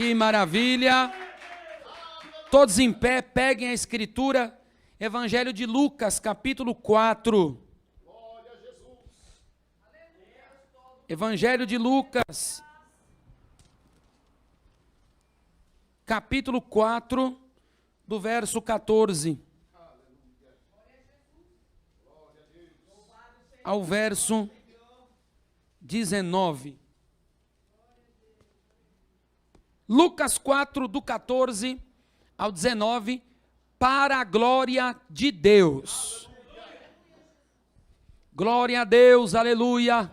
Que maravilha! Todos em pé, peguem a escritura, Evangelho de Lucas, capítulo 4. Evangelho de Lucas, capítulo 4, do verso 14 ao verso 19. Lucas 4, do 14 ao 19, para a glória de Deus. Glória a Deus, aleluia.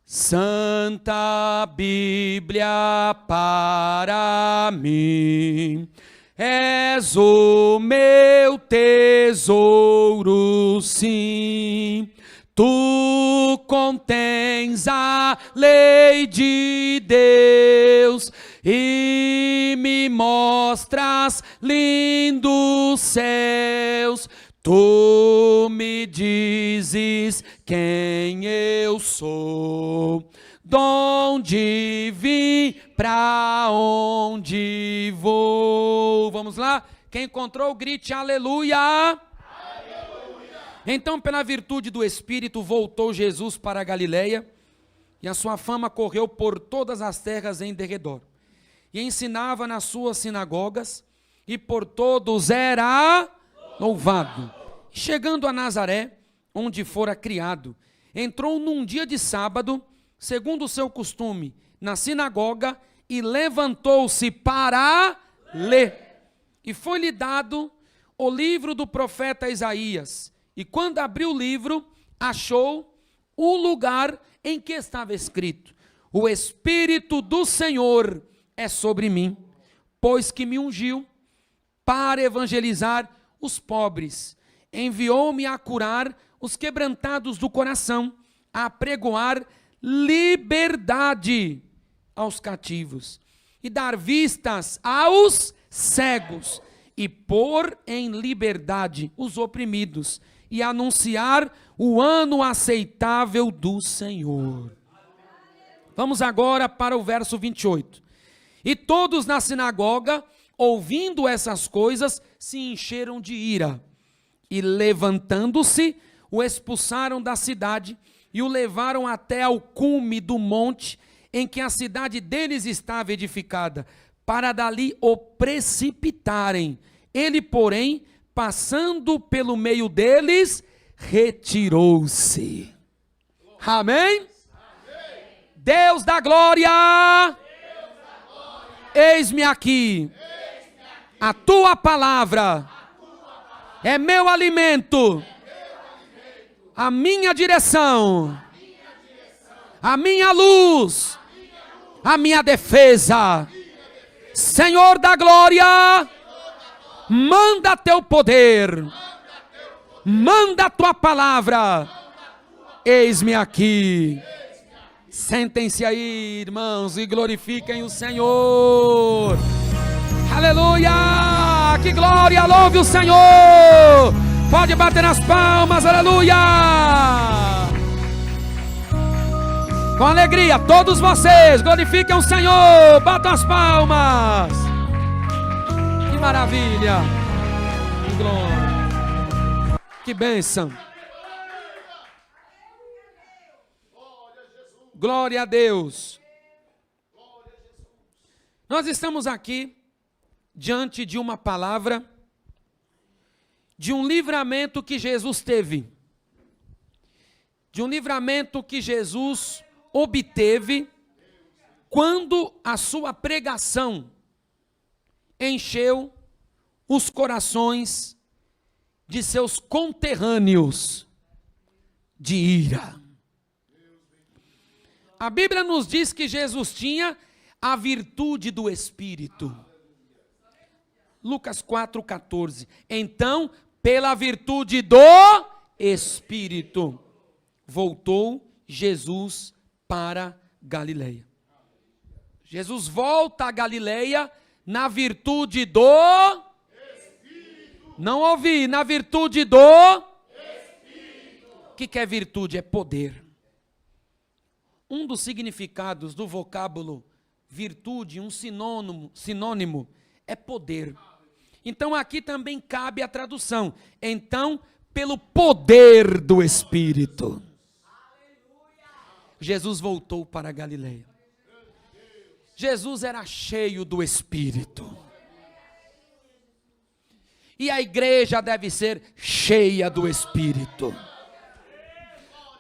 Santa Bíblia para mim, és o meu tesouro, sim. Tu contens a lei de Deus e me mostras lindos céus. Tu me dizes quem eu sou, donde vim, pra onde vou. Vamos lá? Quem encontrou, grite aleluia. Então, pela virtude do Espírito, voltou Jesus para a Galileia, e a sua fama correu por todas as terras em derredor. E ensinava nas suas sinagogas, e por todos era louvado. Chegando a Nazaré, onde fora criado, entrou num dia de sábado, segundo o seu costume, na sinagoga, e levantou-se para ler. E foi-lhe dado o livro do profeta Isaías. E quando abriu o livro, achou o lugar em que estava escrito: o Espírito do Senhor é sobre mim, pois que me ungiu para evangelizar os pobres. Enviou-me a curar os quebrantados do coração, a pregoar liberdade aos cativos, e dar vistas aos cegos, e pôr em liberdade os oprimidos, e anunciar o ano aceitável do Senhor. Vamos agora para o verso 28. E todos na sinagoga, ouvindo essas coisas, se encheram de ira. E levantando-se, o expulsaram da cidade e o levaram até ao cume do monte em que a cidade deles estava edificada, para dali o precipitarem. Ele, porém, passando pelo meio deles, retirou-se. Amém? Deus da glória, eis-me aqui. A tua palavra é meu alimento, a minha direção, a minha luz, a minha defesa. Senhor da glória, manda teu poder, manda a tua palavra, eis-me aqui. Sentem-se aí, irmãos, e glorifiquem o Senhor. Aleluia, que glória, louve o Senhor. Pode bater nas palmas, aleluia. Com alegria, todos vocês, glorifiquem o Senhor, batam as palmas. Que maravilha, que glória, que bênção. Glória a Deus. Nós estamos aqui diante de uma palavra, de um livramento que Jesus teve, de um livramento que Jesus obteve quando a sua pregação encheu os corações de seus conterrâneos de ira. A Bíblia nos diz que Jesus tinha a virtude do Espírito. Lucas 4,14. Então, pela virtude do Espírito, voltou Jesus para Galileia. Jesus volta a Galileia na virtude do Espírito. Não ouvi, na virtude do Espírito. O que é virtude? É poder. um dos significados do vocábulo virtude, um sinônimo é poder. Então aqui também cabe a tradução. Então, pelo poder do Espírito. Jesus voltou para a Galileia. Jesus era cheio do Espírito. E a igreja deve ser cheia do Espírito.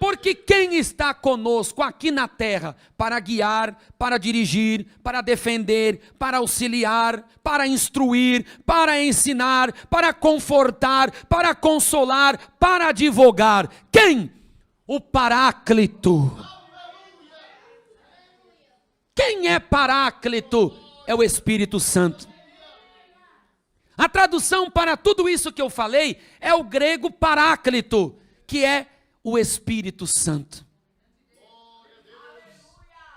Porque quem está conosco aqui na terra para guiar, para dirigir, para defender, para auxiliar, para instruir, para ensinar, para confortar, para consolar, para advogar? Quem? O Paráclito. Quem é Paráclito? É o Espírito Santo. A tradução para tudo isso que eu falei é o grego Paráclito, que é o Espírito Santo.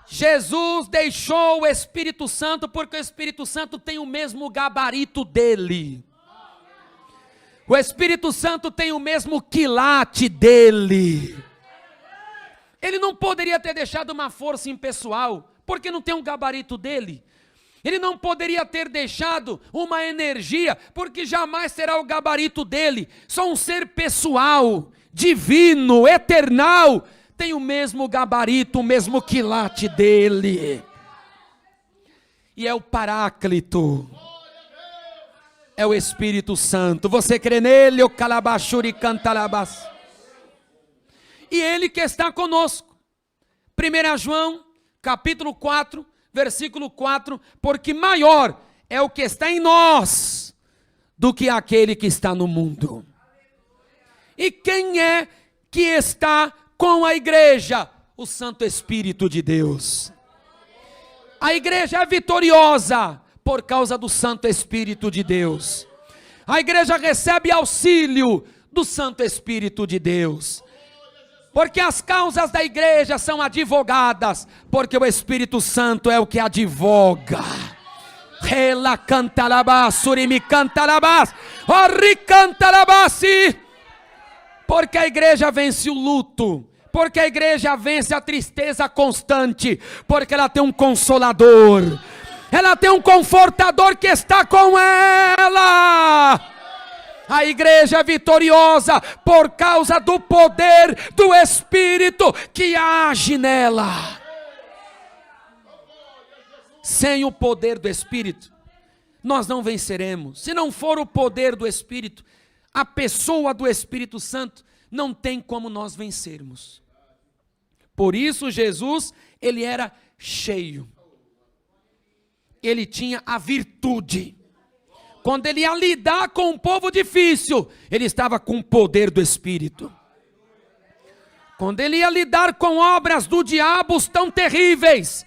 Jesus deixou o Espírito Santo porque o Espírito Santo tem o mesmo gabarito dele. O Espírito Santo tem o mesmo quilate dele. Ele não poderia ter deixado uma força impessoal, porque não tem um gabarito dele. Ele não poderia ter deixado uma energia, porque jamais será o gabarito dele. Só um ser pessoal, divino, eternal, tem o mesmo gabarito, o mesmo quilate dele. E é o Paráclito. É o Espírito Santo. Você crê nele? O calabachuri cantalabas. E ele que está conosco. 1 João, capítulo 4, versículo 4. Porque maior é o que está em nós do que aquele que está no mundo. E quem é que está com a igreja? O Santo Espírito de Deus. A igreja é vitoriosa por causa do Santo Espírito de Deus. A igreja recebe auxílio do Santo Espírito de Deus. Porque as causas da igreja são advogadas, porque o Espírito Santo é o que advoga. Ela cantalabás, surimi cantalabás, orri cantalabasi. Porque a igreja vence o luto, porque a igreja vence a tristeza constante, porque ela tem um consolador, ela tem um confortador que está com ela. A igreja é vitoriosa por causa do poder do Espírito que age nela. Sem o poder do Espírito, nós não venceremos. Se não for o poder do Espírito, a pessoa do Espírito Santo, não tem como nós vencermos. Por isso Jesus, ele era cheio. Ele tinha a virtude. Quando ele ia lidar com um povo difícil, ele estava com o poder do Espírito. Quando ele ia lidar com obras do diabo tão terríveis,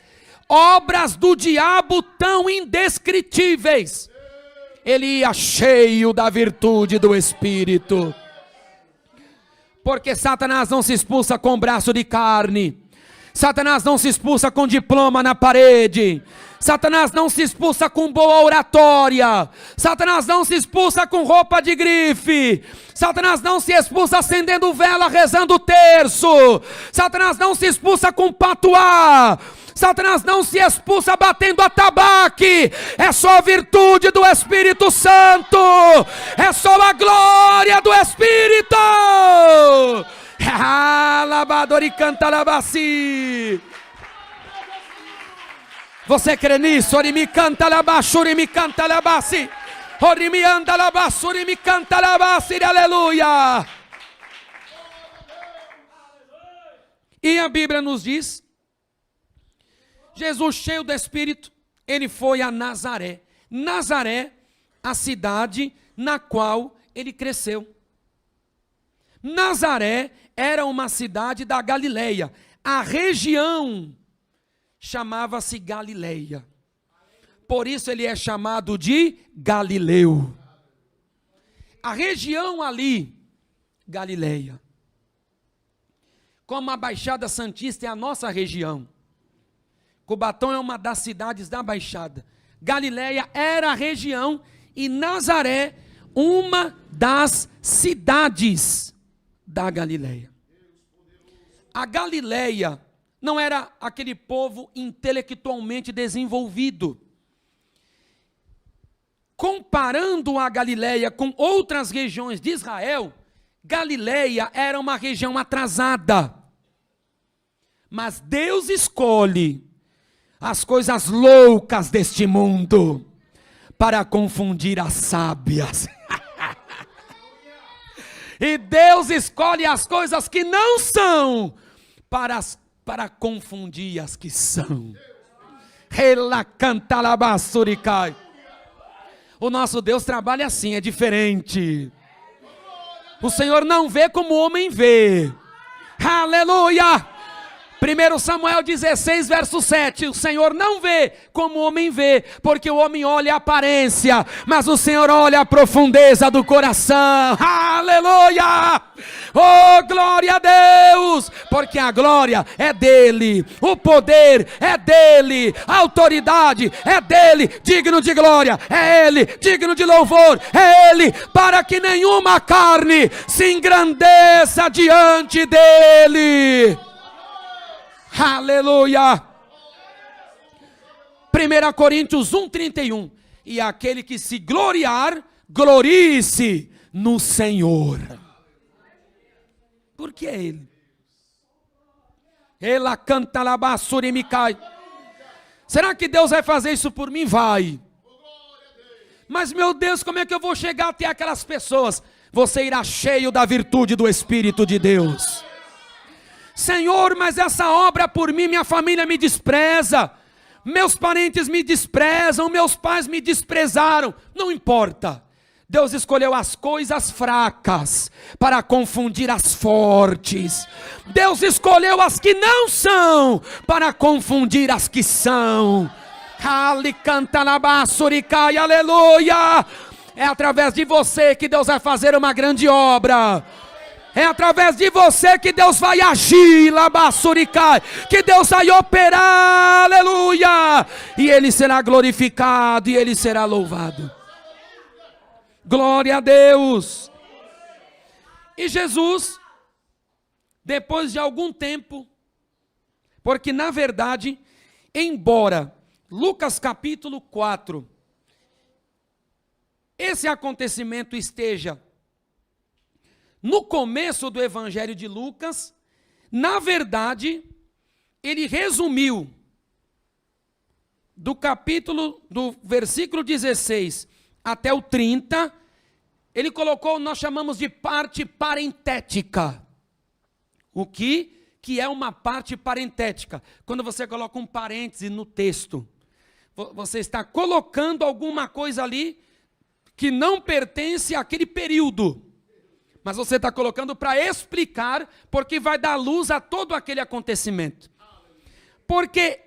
obras do diabo tão indescritíveis, ele ia cheio da virtude do Espírito. Porque Satanás não se expulsa com braço de carne. Satanás não se expulsa com diploma na parede. Satanás não se expulsa com boa oratória. Satanás não se expulsa com roupa de grife. Satanás não se expulsa acendendo vela, rezando terço. Satanás não se expulsa com patuá. Satanás não se expulsa batendo atabaque. É só a virtude do Espírito Santo. É só a glória do Espírito. Alabadori cantalabasi. Você crê nisso? Orimi cantalabasi, orimi cantalabasi. Orimi andalabasi, orimi cantalabasi. Aleluia. E a Bíblia nos diz, Jesus cheio do Espírito, ele foi a Nazaré. Nazaré, a cidade na qual ele cresceu. Nazaré era uma cidade da Galileia. A região chamava-se Galileia. Por isso ele é chamado de Galileu. A região ali, Galileia. Como a Baixada Santista é a nossa região. Cubatão é uma das cidades da Baixada. Galileia era a região e Nazaré uma das cidades da Galileia. A Galileia não era aquele povo intelectualmente desenvolvido. Comparando a Galileia com outras regiões de Israel, Galileia era uma região atrasada. Mas Deus escolhe as coisas loucas deste mundo para confundir as sábias. E Deus escolhe as coisas que não são para confundir as que são. Ela canta labassuricai. O nosso Deus trabalha assim, é diferente. O Senhor não vê como o homem vê. Aleluia! 1 Samuel 16, verso 7, o Senhor não vê como o homem vê, porque o homem olha a aparência, mas o Senhor olha a profundeza do coração. Aleluia! Oh, glória a Deus! Porque a glória é dele, o poder é dele, a autoridade é dele, digno de glória é ele, digno de louvor é ele, para que nenhuma carne se engrandeça diante dele. Aleluia! 1 Coríntios 1:31. E aquele que se gloriar, glorie-se no Senhor. Porque é Ele. Ela canta labassura e me cai. Será que Deus vai fazer isso por mim? Vai. Mas meu Deus, como é que eu vou chegar até aquelas pessoas? Você irá cheio da virtude do Espírito de Deus. Senhor, mas essa obra por mim, minha família me despreza, meus parentes me desprezam, meus pais me desprezaram, não importa. Deus escolheu as coisas fracas para confundir as fortes. Deus escolheu as que não são para confundir as que são. Aleluia! É através de você que Deus vai fazer uma grande obra. É através de você que Deus vai agir, labassuricai, que Deus vai operar, aleluia, e Ele será glorificado e Ele será louvado. Glória a Deus. E Jesus, depois de algum tempo, porque na verdade, embora Lucas capítulo 4, esse acontecimento esteja no começo do Evangelho de Lucas, na verdade, ele resumiu do versículo 16 até o 30, ele colocou, nós chamamos de parte parentética. O que é uma parte parentética? Quando você coloca um parêntese no texto, você está colocando alguma coisa ali que não pertence àquele período. Mas você está colocando para explicar, porque vai dar luz a todo aquele acontecimento. Porque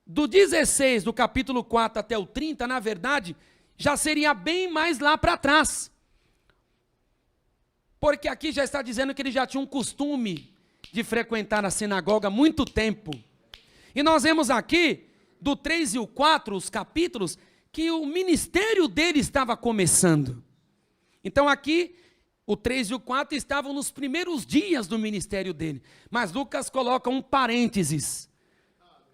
do 16 do capítulo 4 até o 30, na verdade, já seria bem mais lá para trás. Porque aqui já está dizendo que ele já tinha um costume de frequentar a sinagoga há muito tempo. E nós vemos aqui, do 3 e o 4, os capítulos, que o ministério dele estava começando. Então aqui, o 3 e o 4 estavam nos primeiros dias do ministério dele. Mas Lucas coloca um parênteses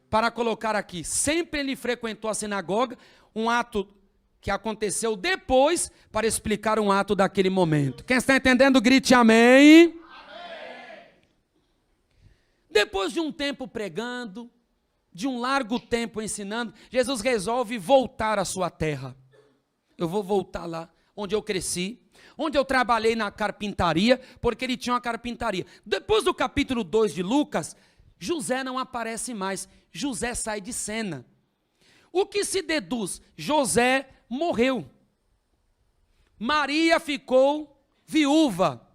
para colocar aqui. Sempre ele frequentou a sinagoga, um ato que aconteceu depois para explicar um ato daquele momento. Quem está entendendo, grite amém. Amém. Depois de um tempo pregando, de um largo tempo ensinando, Jesus resolve voltar à sua terra. Eu vou voltar lá onde eu cresci, onde eu trabalhei na carpintaria, porque ele tinha uma carpintaria. Depois do capítulo 2 de Lucas, José não aparece mais, José sai de cena. O que se deduz? José morreu. Maria ficou viúva.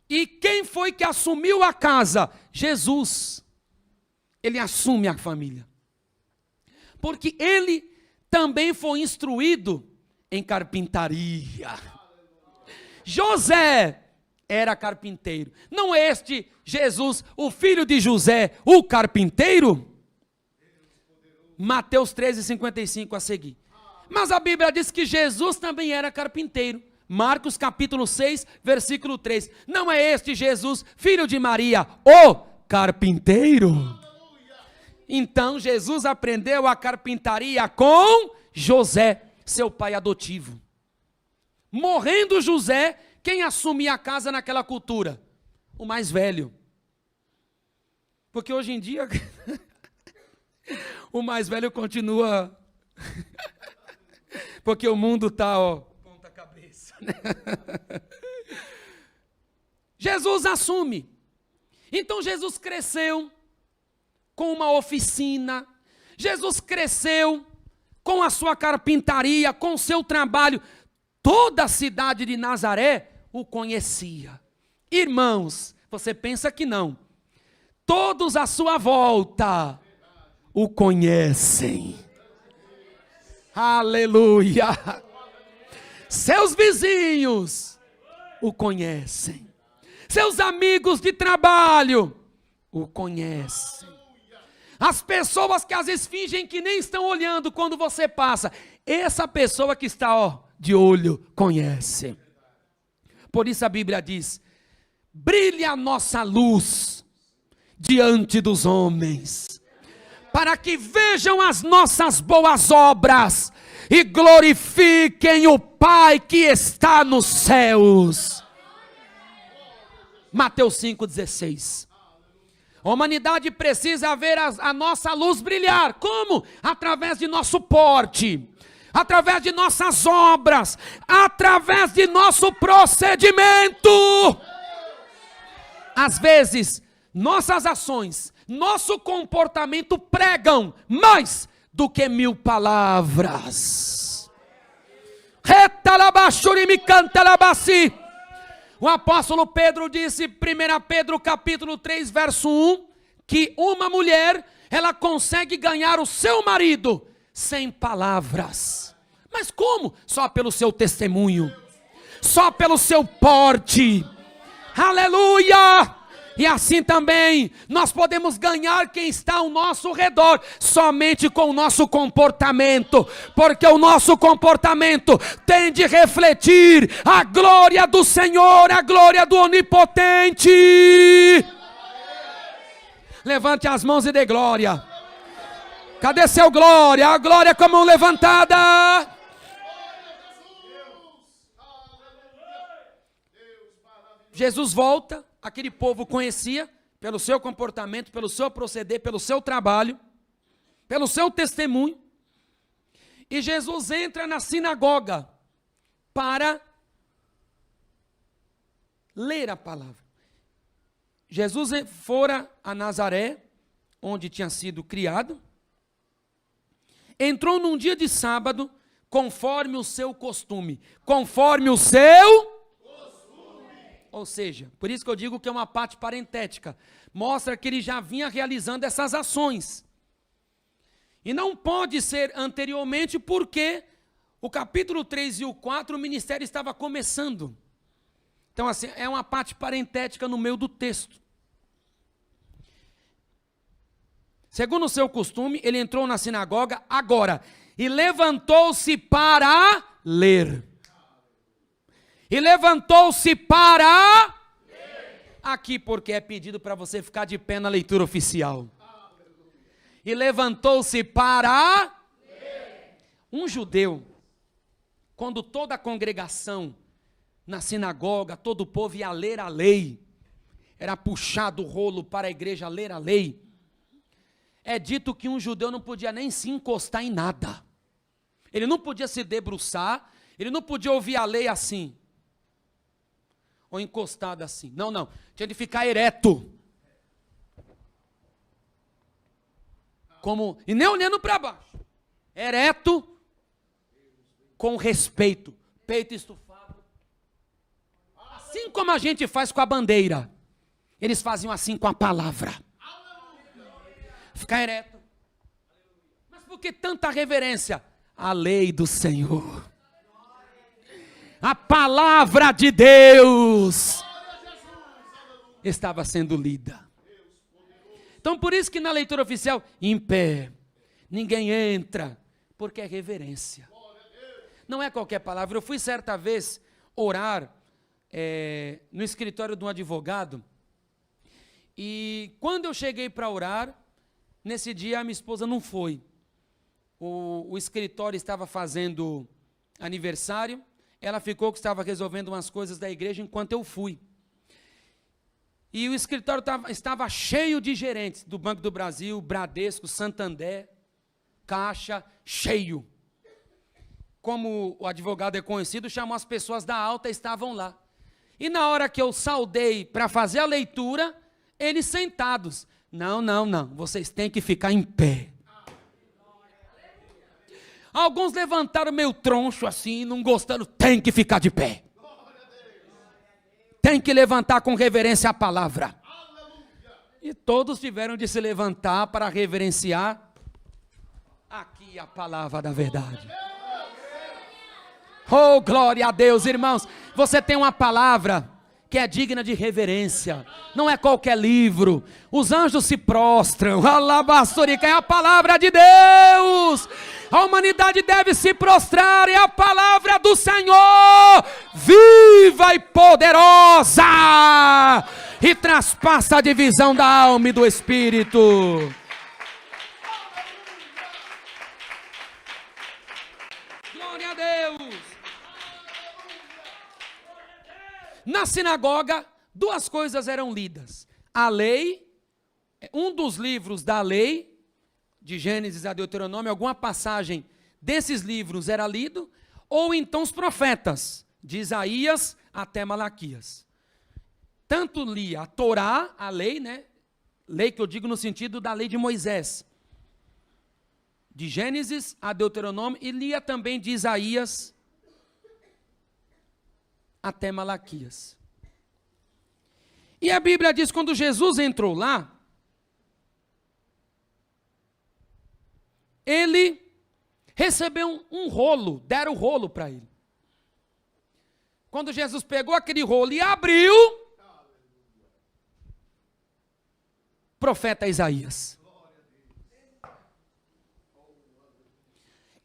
E quem foi que assumiu a casa? Jesus. Ele assume a família. Porque ele também foi instruído em carpintaria. José era carpinteiro. Não é este Jesus, o filho de José, o carpinteiro? Mateus 13:55 a seguir. Mas a Bíblia diz que Jesus também era carpinteiro. Marcos capítulo 6, versículo 3. Não é este Jesus, filho de Maria, o carpinteiro? Então Jesus aprendeu a carpintaria com José, seu pai adotivo. Morrendo José, quem assumia a casa naquela cultura? O mais velho. Porque hoje em dia, o mais velho continua... Porque o mundo está, ponta cabeça. Né? Jesus assume. Então Jesus cresceu com uma oficina. Jesus cresceu com a sua carpintaria, com o seu trabalho. Toda a cidade de Nazaré o conhecia. Irmãos, você pensa que não. Todos à sua volta o conhecem. Aleluia! Seus vizinhos o conhecem. Seus amigos de trabalho o conhecem. As pessoas que às vezes fingem que nem estão olhando quando você passa, essa pessoa que está de olho conhece. Por isso a Bíblia diz: brilhe a nossa luz diante dos homens, para que vejam as nossas boas obras e glorifiquem o Pai que está nos céus. Mateus 5,16. A humanidade precisa ver a nossa luz brilhar. Como? Através de nosso porte, através de nossas obras, através de nosso procedimento. Às vezes, nossas ações, nosso comportamento pregam mais do que 1000 palavras. O apóstolo Pedro disse, 1 Pedro capítulo 3, verso 1, que uma mulher, ela consegue ganhar o seu marido sem palavras. Mas como? Só pelo seu testemunho, só pelo seu porte. Aleluia! E assim também, nós podemos ganhar quem está ao nosso redor, somente com o nosso comportamento, porque o nosso comportamento tem de refletir a glória do Senhor, a glória do Onipotente. Levante as mãos e dê glória. Cadê seu glória? A glória com a mão levantada. Jesus volta. Aquele povo conhecia pelo seu comportamento, pelo seu proceder, pelo seu trabalho, pelo seu testemunho. E Jesus entra na sinagoga para ler a palavra. Jesus fora a Nazaré, onde tinha sido criado. Entrou num dia de sábado, conforme o seu costume. Conforme o seu... Ou seja, por isso que eu digo que é uma parte parentética. Mostra que ele já vinha realizando essas ações. E não pode ser anteriormente porque o capítulo 3 e o 4, o ministério estava começando. Então, assim, é uma parte parentética no meio do texto. Segundo o seu costume, ele entrou na sinagoga agora e levantou-se para ler. E levantou-se para... Aqui porque é pedido para você ficar de pé na leitura oficial. E levantou-se para... Um judeu, quando toda a congregação na sinagoga, todo o povo ia ler a lei, era puxado o rolo para a igreja ler a lei, é dito que um judeu não podia nem se encostar em nada. Ele não podia se debruçar, ele não podia ouvir a lei assim, ou encostado assim. Não, não. Tinha de ficar ereto. E nem olhando para baixo. Ereto, com respeito. Peito estufado. Assim como a gente faz com a bandeira. Eles faziam assim com a palavra. Ficar ereto. Mas por que tanta reverência? A lei do Senhor. A palavra de Deus estava sendo lida. Então por isso que na leitura oficial, em pé, ninguém entra, porque é reverência. Não é qualquer palavra. Eu fui certa vez orar no escritório de um advogado, e quando eu cheguei para orar, Nesse dia a minha esposa não foi. O escritório estava fazendo aniversário, ela ficou que estava resolvendo umas coisas da igreja enquanto eu fui. E o escritório estava cheio de gerentes do Banco do Brasil, Bradesco, Santander, Caixa, cheio. Como o advogado é conhecido, chamou as pessoas da alta, estavam lá. E na hora que eu saudei para fazer a leitura, eles sentados. Não, vocês têm que ficar em pé. Alguns levantaram meio troncho assim, não gostando, tem que ficar de pé. Tem que levantar com reverência a palavra. E todos tiveram de se levantar para reverenciar aqui a palavra da verdade. Oh, glória a Deus, irmãos. Você tem uma palavra que é digna de reverência. Não é qualquer livro. Os anjos se prostram. Alabaçorica, é a palavra de Deus. A humanidade deve se prostrar. É a palavra do Senhor, viva e poderosa, e traspassa a divisão da alma e do espírito. Glória a Deus. Na sinagoga, duas coisas eram lidas. A lei, um dos livros da lei, de Gênesis a Deuteronômio, alguma passagem desses livros era lido, ou então os profetas, de Isaías até Malaquias. Tanto lia a Torá, a lei, né? Lei que eu digo no sentido da lei de Moisés, de Gênesis a Deuteronômio, e lia também de Isaías até Malaquias. E a Bíblia diz, quando Jesus entrou lá, ele recebeu um rolo, deram o rolo para ele. Quando Jesus pegou aquele rolo e abriu, profeta Isaías.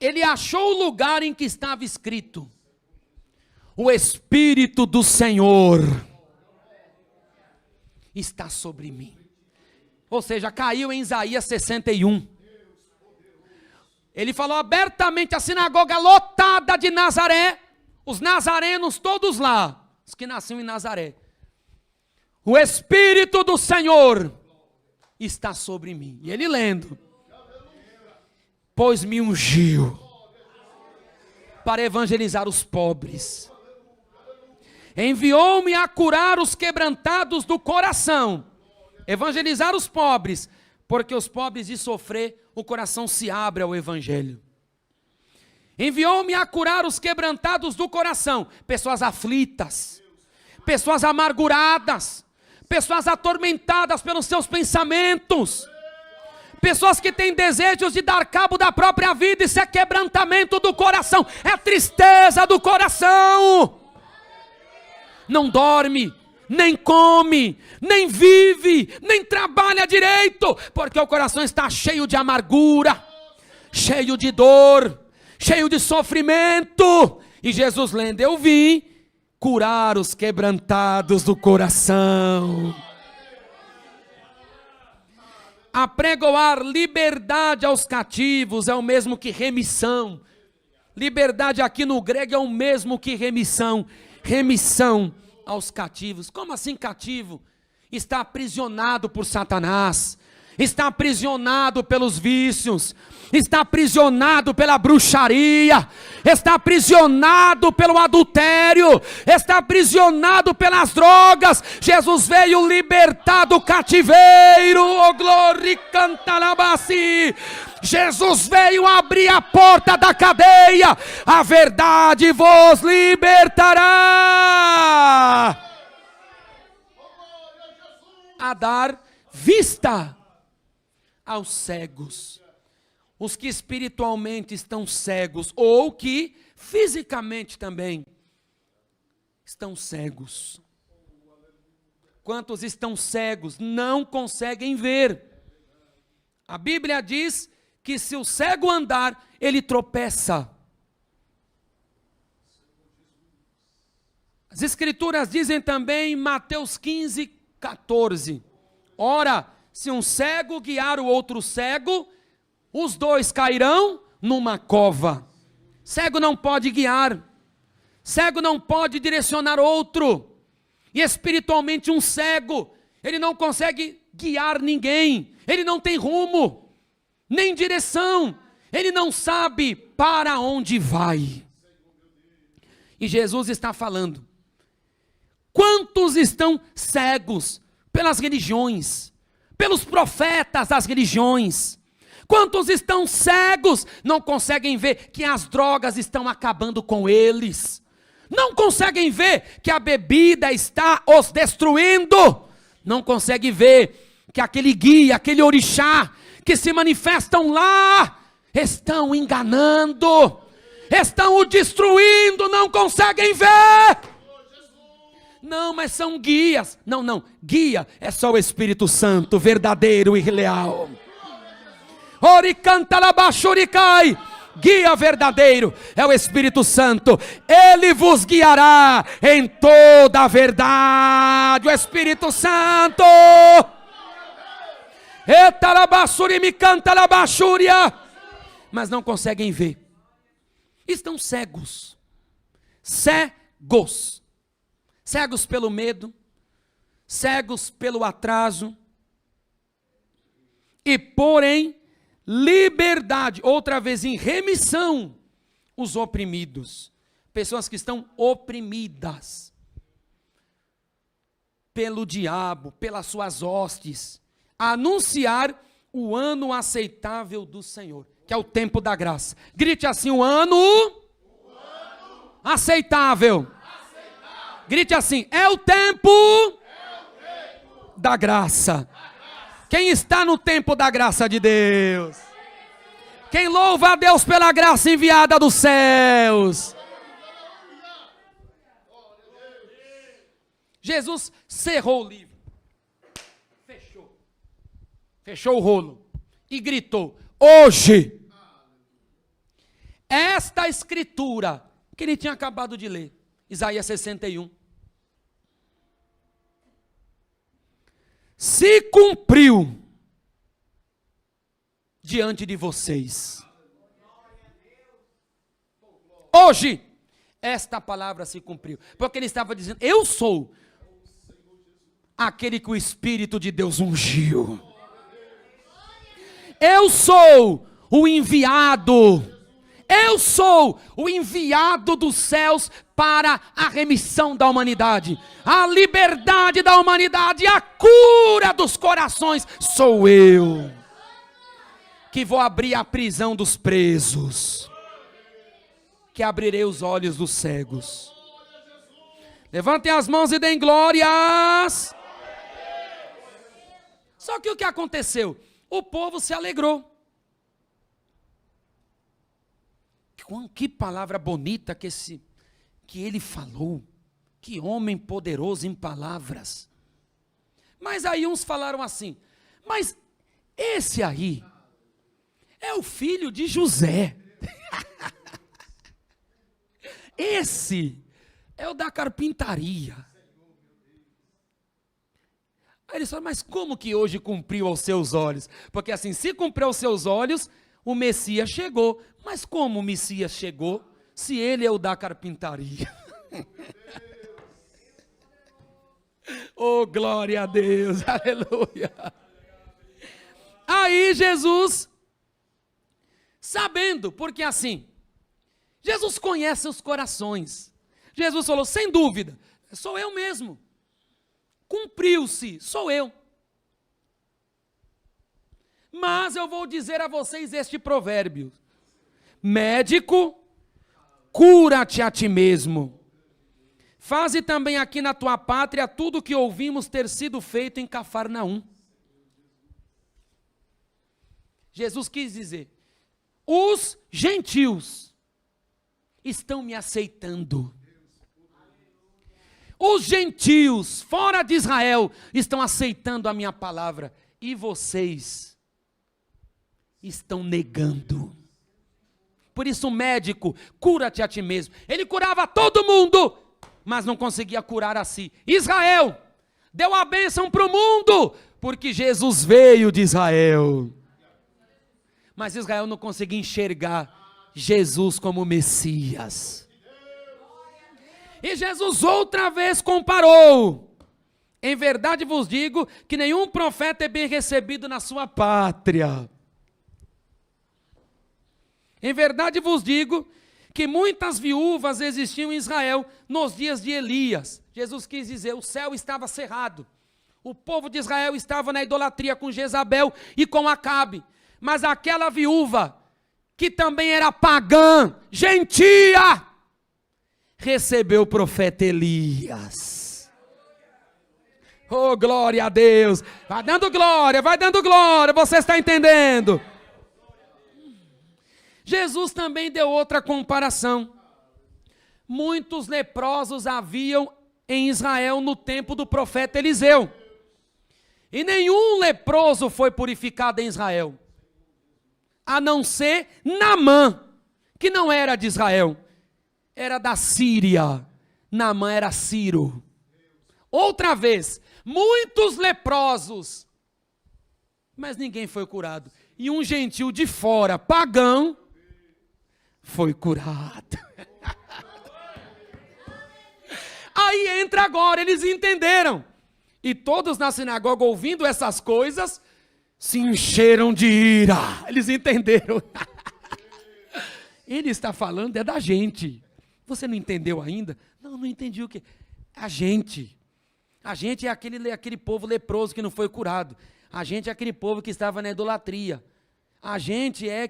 Ele achou o lugar em que estava escrito: o Espírito do Senhor está sobre mim. Ou seja, caiu em Isaías 61. Ele falou abertamente, a sinagoga lotada de Nazaré, os nazarenos todos lá, os que nasciam em Nazaré. O Espírito do Senhor está sobre mim. E ele lendo: pois me ungiu para evangelizar os pobres, enviou-me a curar os quebrantados do coração, evangelizar os pobres, porque os pobres de sofrer, o coração se abre ao evangelho. Enviou-me a curar os quebrantados do coração, pessoas aflitas, pessoas amarguradas, pessoas atormentadas pelos seus pensamentos, pessoas que têm desejos de dar cabo da própria vida. Isso é quebrantamento do coração, é tristeza do coração. Não dorme, nem come, nem vive, nem trabalha direito, porque o coração está cheio de amargura, cheio de dor, cheio de sofrimento. E Jesus lendo: eu vim curar os quebrantados do coração, apregoar liberdade aos cativos. É o mesmo que remissão. Liberdade aqui no grego é o mesmo que remissão. Remissão aos cativos. Como assim cativo? Está aprisionado por Satanás, está aprisionado pelos vícios, está aprisionado pela bruxaria, está aprisionado pelo adultério, está aprisionado pelas drogas. Jesus veio libertar do cativeiro. Oh, glória, cantalabasi. Jesus veio abrir a porta da cadeia. A verdade vos libertará. A dar vista aos cegos, os que espiritualmente estão cegos, ou que fisicamente também estão cegos. Quantos estão cegos, não conseguem ver? A Bíblia diz que se o cego andar, ele tropeça. As Escrituras dizem também em Mateus 15, 14: ora, Se um cego guiar o outro cego, os dois cairão numa cova. Cego não pode guiar, cego não pode direcionar outro. E espiritualmente um cego, ele não consegue guiar ninguém, ele não tem rumo, nem direção, ele não sabe para onde vai. E Jesus está falando, quantos estão cegos pelas religiões, pelos profetas das religiões? Quantos estão cegos, não conseguem ver que as drogas estão acabando com eles? Não conseguem ver que a bebida está os destruindo? Não conseguem ver que aquele guia, aquele orixá, que se manifestam lá, estão enganando, estão o destruindo, não conseguem ver? Não, mas são guias. Não, guia é só o Espírito Santo, verdadeiro e leal. Oricantalabaxuricai, guia verdadeiro é o Espírito Santo, ele vos guiará em toda a verdade. O Espírito Santo, etalabassurimicantalabashuria, mas não conseguem ver, estão cegos, cegos pelo medo, cegos pelo atraso, e porém liberdade, outra vez em remissão, os oprimidos, pessoas que estão oprimidas pelo diabo, pelas suas hostes, a anunciar o ano aceitável do Senhor, que é o tempo da graça. Grite assim, o ano aceitável. Grite assim, é o tempo da graça. Quem está no tempo da graça de Deus? Quem louva a Deus pela graça enviada dos céus? Jesus cerrou o livro, fechou o rolo e gritou, hoje, esta escritura que ele tinha acabado de ler, Isaías 61, se cumpriu diante de vocês. Hoje, esta palavra se cumpriu. Porque ele estava dizendo, eu sou aquele que o Espírito de Deus ungiu. Eu sou o enviado. Eu sou o enviado dos céus para a remissão da humanidade, a liberdade da humanidade, a cura dos corações. Sou eu que vou abrir a prisão dos presos, que abrirei os olhos dos cegos. Levantem as mãos e deem glórias. Só que o que aconteceu? O povo se alegrou. Que palavra bonita que ele falou. Que homem poderoso em palavras. Mas aí uns falaram assim, mas esse aí é o filho de José. Esse é o da carpintaria. Aí eles falaram, mas como que hoje cumpriu aos seus olhos? Porque assim, se cumpriu aos seus olhos, o Messias chegou. Mas como o Messias chegou, se ele é o da carpintaria? Oh, glória a Deus, aleluia. Aí Jesus, sabendo, porque assim, Jesus conhece os corações. Jesus falou, sem dúvida, sou eu mesmo. Cumpriu-se, sou eu. Mas eu vou dizer a vocês este provérbio. Médico, cura-te a ti mesmo. Faze também aqui na tua pátria tudo o que ouvimos ter sido feito em Cafarnaum. Jesus quis dizer, os gentios estão me aceitando. Os gentios, fora de Israel, estão aceitando a minha palavra. E vocês estão negando. Por isso, médico, cura-te a ti mesmo. Ele curava todo mundo, mas não conseguia curar a si. Israel deu a bênção para o mundo, porque Jesus veio de Israel. Mas Israel não conseguia enxergar Jesus como Messias. E Jesus outra vez comparou: em verdade vos digo que nenhum profeta é bem recebido na sua pátria. Em verdade vos digo que muitas viúvas existiam em Israel nos dias de Elias. Jesus quis dizer, o céu estava cerrado. O povo de Israel estava na idolatria com Jezabel e com Acabe. Mas aquela viúva, que também era pagã, gentia, recebeu o profeta Elias. Oh, glória a Deus. Vai dando glória, você está entendendo? Jesus também deu outra comparação. Muitos leprosos haviam em Israel no tempo do profeta Eliseu. E nenhum leproso foi purificado em Israel, a não ser Naamã, que não era de Israel, era da Síria. Naamã era Ciro. Outra vez, muitos leprosos, mas ninguém foi curado. E um gentil de fora, pagão, foi curado. Aí entra agora, eles entenderam. E todos na sinagoga, ouvindo essas coisas, se encheram de ira. Eles entenderam. Ele está falando é da gente. Você não entendeu ainda? Não entendi o quê? A gente. A gente é aquele povo leproso que não foi curado. A gente é aquele povo que estava na idolatria. A gente é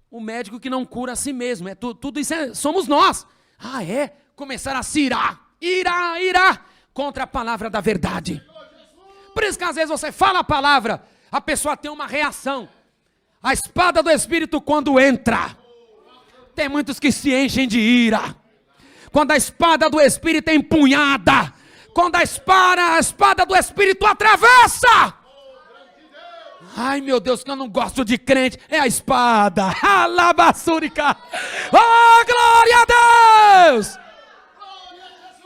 o médico que não cura a si mesmo. Tudo isso somos nós. Ah, é? Começaram a se irar contra a palavra da verdade. Por isso que às vezes você fala a palavra, a pessoa tem uma reação. A espada do Espírito quando entra, tem muitos que se enchem de ira. Quando a espada do Espírito é empunhada, quando a espada do Espírito atravessa. Ai meu Deus, que eu não gosto de crente, é a espada. Alabassúrica. Oh, glória a Deus.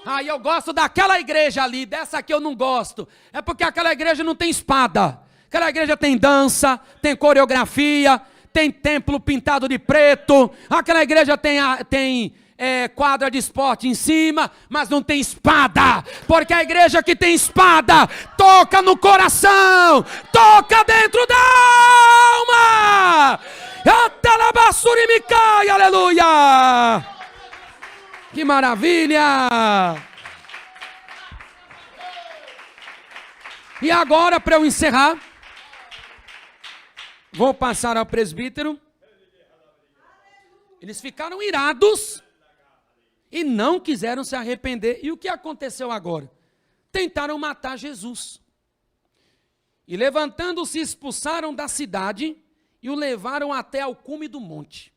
Aí eu gosto daquela igreja ali, dessa aqui eu não gosto. É porque aquela igreja não tem espada. Aquela igreja tem dança, tem coreografia, tem templo pintado de preto. Aquela igreja tem quadra de esporte em cima, mas não tem espada. Porque a igreja que tem espada toca no coração, toca dentro da alma. Atalabassurimicai, aleluia. Que maravilha! E agora, para eu encerrar, vou passar ao presbítero. Eles ficaram irados e não quiseram se arrepender. E o que aconteceu agora? Tentaram matar Jesus. E levantando-se, expulsaram da cidade e o levaram até ao cume do monte.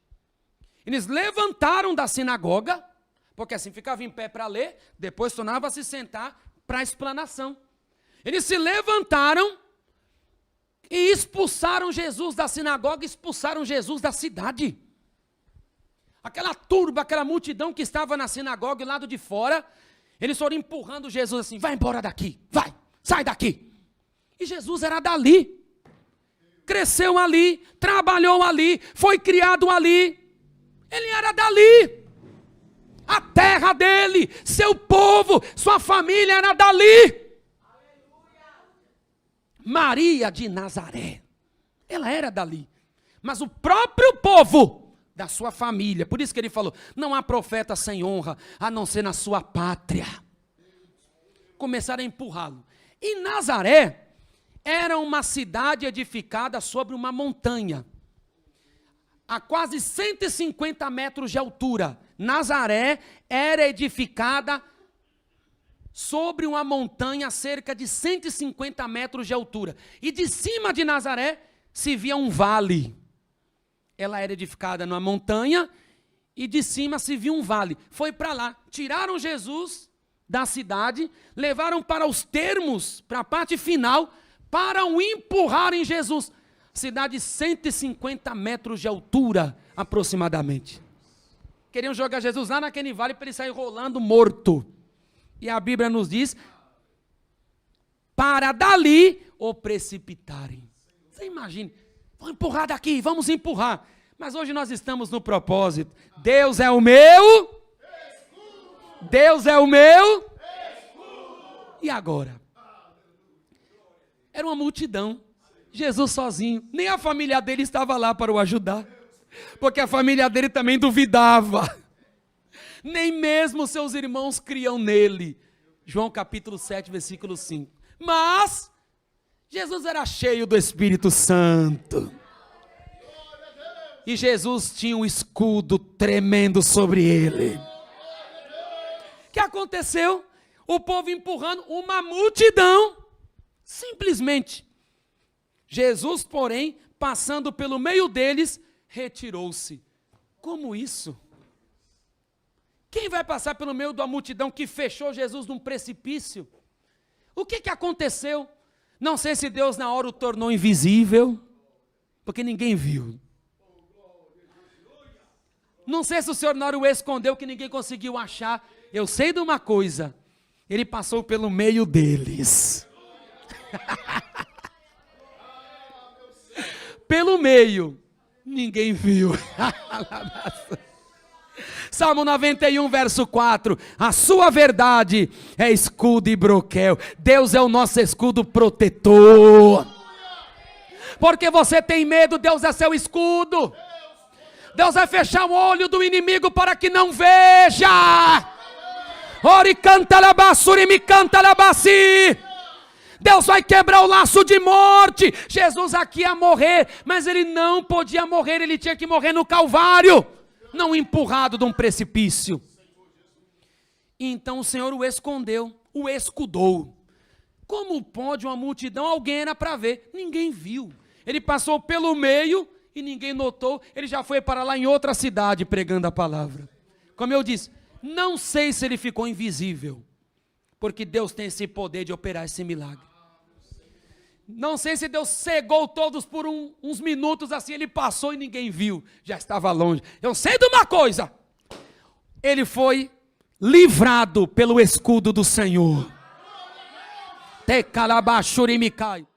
Eles levantaram da sinagoga, porque assim ficava em pé para ler, depois tornava a se sentar para a explanação. Eles se levantaram e expulsaram Jesus da sinagoga, expulsaram Jesus da cidade. Aquela turba, aquela multidão que estava na sinagoga, do lado de fora, eles foram empurrando Jesus assim, vai embora daqui, vai, sai daqui. E Jesus era dali, cresceu ali, trabalhou ali, foi criado ali, ele era dali. A terra dele, seu povo, sua família era dali. Maria de Nazaré, ela era dali. Mas o próprio povo da sua família, por isso que ele falou, não há profeta sem honra, a não ser na sua pátria. Começaram a empurrá-lo. E Nazaré era uma cidade edificada sobre uma montanha, a quase 150 metros de altura. Nazaré era edificada sobre uma montanha a cerca de 150 metros de altura. E de cima de Nazaré se via um vale. Ela era edificada numa montanha e de cima se via um vale. Foi para lá, tiraram Jesus da cidade, levaram para os termos, para a parte final, para o empurrarem Jesus. Cidade de 150 metros de altura, aproximadamente. Queriam jogar Jesus lá naquele vale para ele sair rolando morto. E a Bíblia nos diz para dali o precipitarem. Você imagina, vamos empurrar daqui, vamos empurrar. Mas hoje nós estamos no propósito. Deus é o meu. Deus é o meu. E agora? Era uma multidão. Jesus sozinho. Nem a família dele estava lá para o ajudar. Porque a família dele também duvidava. Nem mesmo seus irmãos criam nele. João capítulo 7, versículo 5. Mas Jesus era cheio do Espírito Santo. E Jesus tinha um escudo tremendo sobre ele. O que aconteceu? O povo empurrando uma multidão. Simplesmente. Jesus, porém, passando pelo meio deles, retirou-se. Como isso? Quem vai passar pelo meio da multidão que fechou Jesus num precipício? O que aconteceu? Não sei se Deus na hora o tornou invisível, porque ninguém viu. Não sei se o Senhor na hora o escondeu, que ninguém conseguiu achar. Eu sei de uma coisa, ele passou pelo meio deles. Pelo meio, ninguém viu. Salmo 91, verso 4. A sua verdade é escudo e broquel. Deus é o nosso escudo protetor. Porque você tem medo, Deus é seu escudo. Deus vai fechar o olho do inimigo para que não veja. Ori canta labassuri me canta labassi. Deus vai quebrar o laço de morte. Jesus aqui ia morrer, mas ele não podia morrer, ele tinha que morrer no Calvário, não empurrado de um precipício. Então o Senhor o escondeu, o escudou. Como pode uma multidão? Alguém era para ver, ninguém viu. Ele passou pelo meio e ninguém notou, ele já foi para lá em outra cidade pregando a palavra. Como eu disse, não sei se ele ficou invisível, porque Deus tem esse poder de operar esse milagre. Não sei se Deus cegou todos por uns minutos, assim ele passou e ninguém viu, já estava longe. Eu sei de uma coisa, ele foi livrado pelo escudo do Senhor. Te calabachurimikai.